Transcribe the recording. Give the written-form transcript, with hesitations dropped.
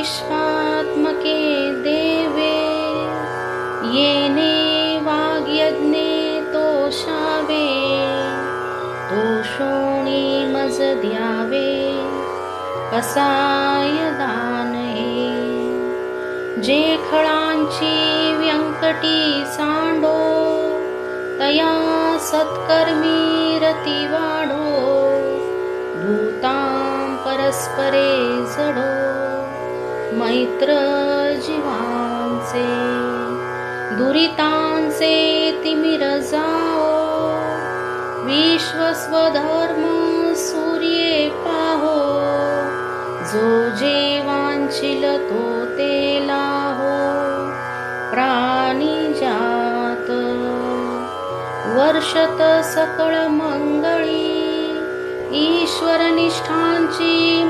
विश्वात्मके देवे येने वाग्यज्ञे तोषावे तोषोणी मज द्यावे कसाय दान हे जे खळांची व्यंकटी सांडो तया सत्कर्मी रती वाढो भूतां परस्परे जडो मैत्र जीवांचे दुरितांचे तिमिर जाओ विश्वस्वधर्म सूर्ये पाहो जो जे वांछिल तो ते लाहो प्राणी जात वर्षत सकळ मंगळी ईश्वर निष्ठांची